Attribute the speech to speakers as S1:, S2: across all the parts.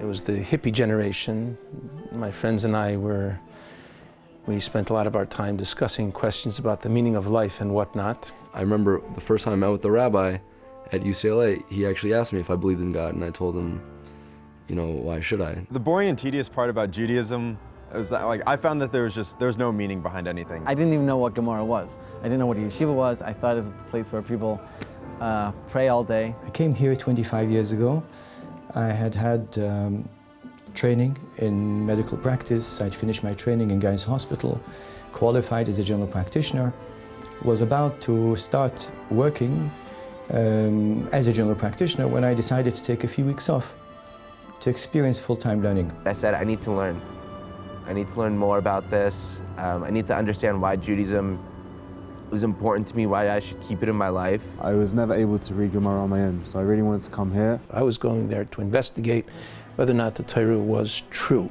S1: was the hippie generation. My friends and I we spent a lot of our time discussing questions about the meaning of life and whatnot.
S2: I remember the first time I met with the rabbi at UCLA, he actually asked me if I believed in God, and I told him, you know, why should I?
S3: The boring and tedious part about Judaism is that, like, I found that there was no meaning behind anything.
S4: I didn't even know what Gemara was. I didn't know what a yeshiva was. I thought it was a place where people pray all day.
S5: I came here 25 years ago. I had training in medical practice. I'd finished my training in Guy's Hospital, qualified as a general practitioner, was about to start working as a general practitioner when I decided to take a few weeks off to experience full-time learning.
S6: I said, I need to learn. I need to learn more about this. I need to understand why Judaism is important to me, why I should keep it in my life.
S7: I was never able to read Gemara on my own, so I really wanted to come here.
S1: I was going there to investigate whether or not the Torah was true.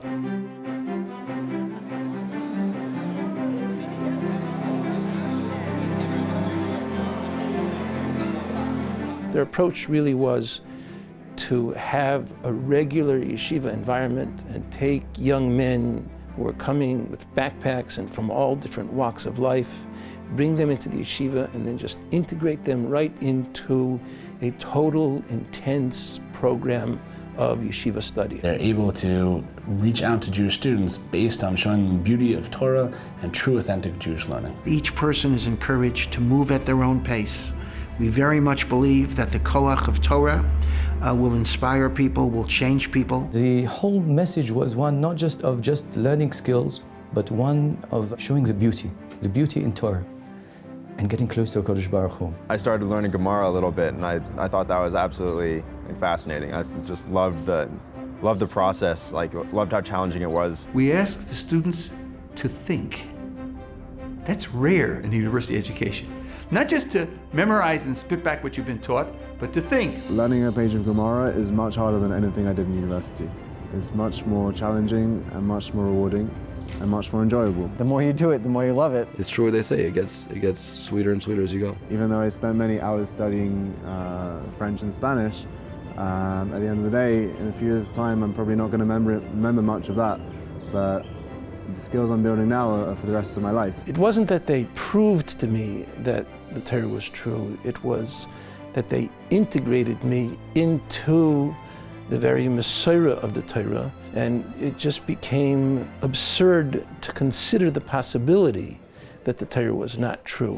S1: Their approach really was to have a regular yeshiva environment and take young men who were coming with backpacks and from all different walks of life, bring them into the yeshiva, and then just integrate them right into a total, intense program of yeshiva study.
S8: They're able to reach out to Jewish students based on showing them the beauty of Torah and true, authentic Jewish learning.
S9: Each person is encouraged to move at their own pace. We very much believe that the koach of Torah will inspire people, will change people.
S5: The whole message was one not just of learning skills, but one of showing the beauty in Torah, and getting close to HaKadosh Baruch Hu.
S3: I started learning Gemara a little bit, and I thought that was absolutely fascinating. I just loved the process, loved how challenging it was.
S10: We asked the students to think. That's rare in university education. Not just to memorize and spit back what you've been taught, but to think.
S7: Learning a page of Gemara is much harder than anything I did in university. It's much more challenging and much more rewarding and much more enjoyable.
S4: The more you do it, the more you love it.
S2: It's true what they say, it gets sweeter and sweeter as you go.
S7: Even though I spent many hours studying French and Spanish, at the end of the day, in a few years' time, I'm probably not going to remember much of that, but the skills I'm building now are for the rest of my life.
S1: It wasn't that they proved to me that the Torah was true, it was that they integrated me into the very Messiah of the Torah, and it just became absurd to consider the possibility that the Torah was not true.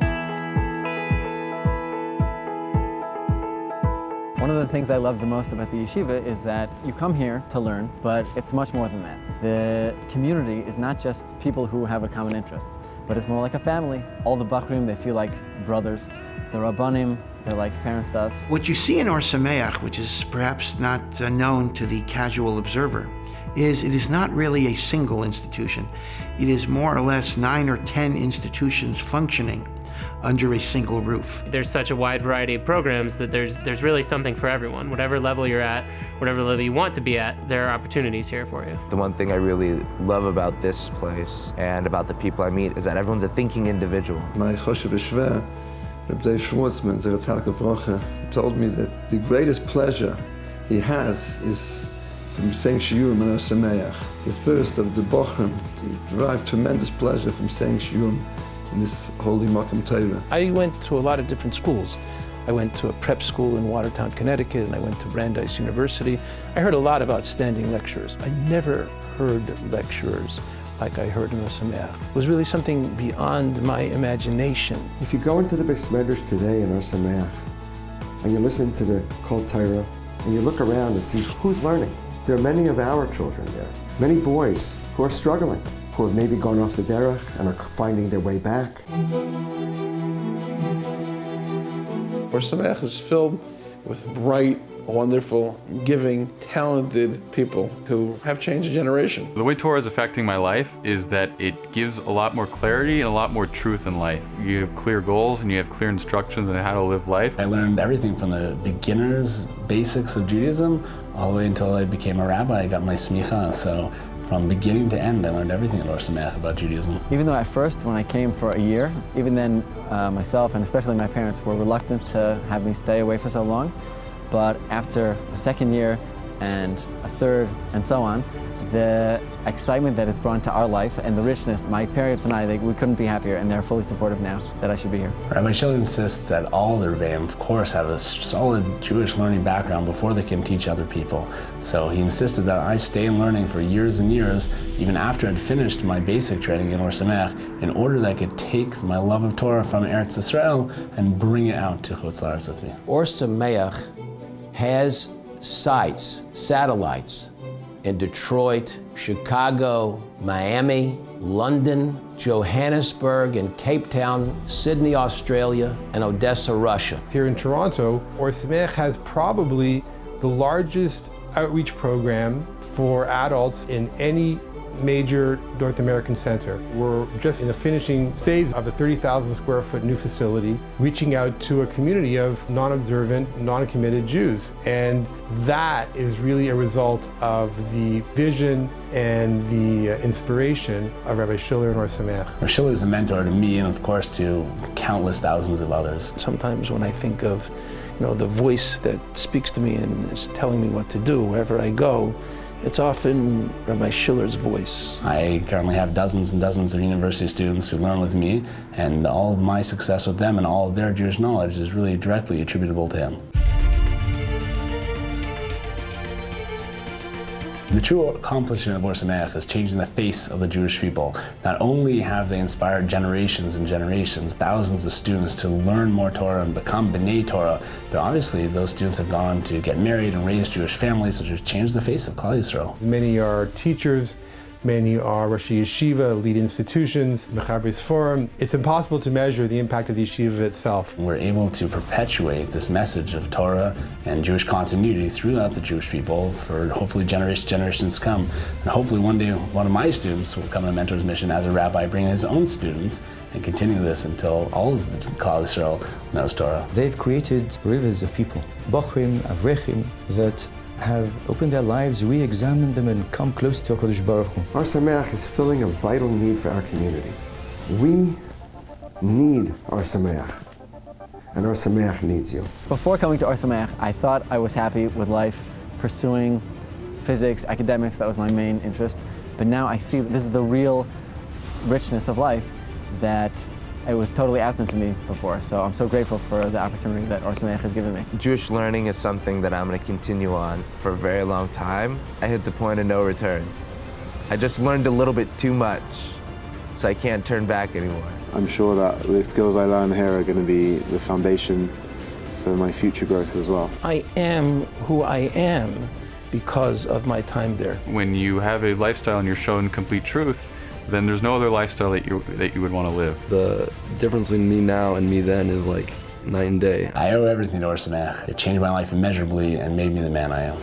S4: One of the things I love the most about the yeshiva is that you come here to learn, but it's much more than that. The community is not just people who have a common interest, but it's more like a family. All the Bachrim, they feel like brothers. The Rabbanim, they're like parents to us.
S9: What you see in Ohr Somayach, which is perhaps not known to the casual observer, is it is not really a single institution. It is more or less 9 or 10 institutions functioning under a single roof.
S11: There's such a wide variety of programs that there's really something for everyone. Whatever level you're at, whatever level you want to be at, there are opportunities here for you.
S6: The one thing I really love about this place and about the people I meet is that everyone's a thinking individual.
S12: My Choshev Shver, Reb Dave Schwartzman, Zerat Tzaddik, told me that the greatest pleasure he has is from saying Shiurim and Ohr Somayach. His thirst of the Bochum to derive tremendous pleasure from saying Shiurim in this holy Makom Torah.
S1: I went to a lot of different schools. I went to a prep school in Watertown, Connecticut, and I went to Brandeis University. I heard a lot of outstanding lecturers. I never heard lecturers like I heard in Ohr Somayach. It was really something beyond my imagination.
S13: If you go into the Beis Medrash today in Ohr Somayach, and you listen to the Kol Torah, and you look around and see who's learning, there are many of our children there, many boys who are struggling, who have maybe gone off the derech and are finding their way back.
S12: Ohr Somayach is filled with bright, wonderful, giving, talented people who have changed a generation.
S14: The way Torah is affecting my life is that it gives a lot more clarity and a lot more truth in life. You have clear goals and you have clear instructions on how to live life.
S8: I learned everything from the beginners, basics of Judaism, all the way until I became a rabbi. I got my smicha, so from beginning to end, I learned everything at Ohr Somayach about Judaism.
S4: Even though at first, when I came for a year, even then myself and especially my parents were reluctant to have me stay away for so long. But after the second year, and a third, and so on. The excitement that it's brought to our life and the richness, my parents and I, we couldn't be happier, and they're fully supportive now that I should be here.
S8: Rabbi Schiller insists that all the Rebbeim, of course, have a solid Jewish learning background before they can teach other people. So he insisted that I stay in learning for years and years, even after I'd finished my basic training in Ohr Somayach, in order that I could take my love of Torah from Eretz Yisrael and bring it out to Chutz La'aretz with me.
S15: Ohr Somayach has sites, satellites, in Detroit, Chicago, Miami, London, Johannesburg, and Cape Town, Sydney, Australia, and Odessa, Russia.
S16: Here in Toronto, Ohr Somayach has probably the largest outreach program for adults in any major North American center. We're just in the finishing phase of a 30,000 square foot new facility, reaching out to a community of non-observant, non-committed Jews. And that is really a result of the vision and the inspiration of Rabbi Schiller and Ohr Somayach.
S8: Rabbi Schiller is a mentor to me and, of course, to countless thousands of others.
S1: Sometimes when I think of, the voice that speaks to me and is telling me what to do wherever I go, it's often Rabbi Schiller's voice.
S8: I currently have dozens and dozens of university students who learn with me, and all of my success with them and all of their Jewish knowledge is really directly attributable to him. The true accomplishment of Ohr Somayach is changing the face of the Jewish people. Not only have they inspired generations and generations, thousands of students to learn more Torah and become B'nai Torah, but obviously those students have gone on to get married and raise Jewish families, which has changed the face of Klal Yisrael.
S16: Many are teachers, many are Rosh Yeshiva, lead institutions, Mechabris Forum. It's impossible to measure the impact of the yeshiva itself.
S8: We're able to perpetuate this message of Torah and Jewish continuity throughout the Jewish people for hopefully generations to come. And hopefully one day one of my students will come on a mentor's mission as a rabbi, bring his own students, and continue this until all of Klal Yisrael knows Torah.
S5: They've created rivers of people, Bochrim, Avrechim, that have opened their lives, re-examined them, and come close to HaKadosh Baruch Hu.
S13: Ohr Somayach is filling a vital need for our community. We need Ohr Somayach, and Ohr Somayach needs you.
S4: Before coming to Ohr Somayach, I thought I was happy with life, pursuing physics, academics, that was my main interest. But now I see that this is the real richness of life that it was totally absent to me before, so I'm so grateful for the opportunity that Ohr Somayach has given me.
S6: Jewish learning is something that I'm going to continue on for a very long time. I hit the point of no return. I just learned a little bit too much, so I can't turn back anymore.
S7: I'm sure that the skills I learn here are going to be the foundation for my future growth as well.
S1: I am who I am because of my time there.
S14: When you have a lifestyle and you're shown complete truth, then there's no other lifestyle that you would want to live.
S2: The difference between me now and me then is like night and day.
S8: I owe everything to Ohr Somayach. It changed my life immeasurably and made me the man I am.